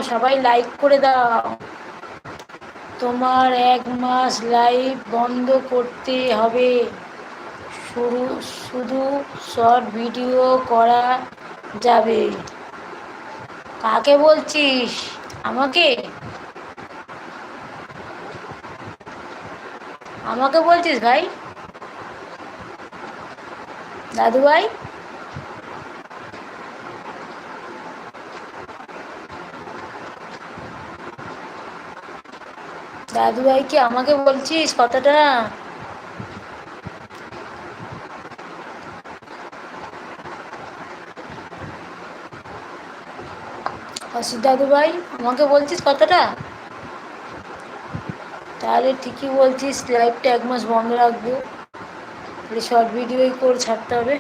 সবাই লাইক করে দাও। তোমার 1 মাস লাইভ বন্ধ করতে হবে। শুরু শুধু শর্ট ভিডিও করা যাবে। কাকে বলছিস? আমাকে? আমাকে বলছিস ভাই? দাদু ভাই? দাদু ভাই কি আমাকে বলছিস কথাটা? অসিত দাদু ভাই আমাকে বলছিস কথাটা? তাহলে ঠিকই বলছিস, লাইভটা 1 মাস বন্ধ রাখবো। তাহলে শর্ট ভিডিওই করে ছাড়তে হবে।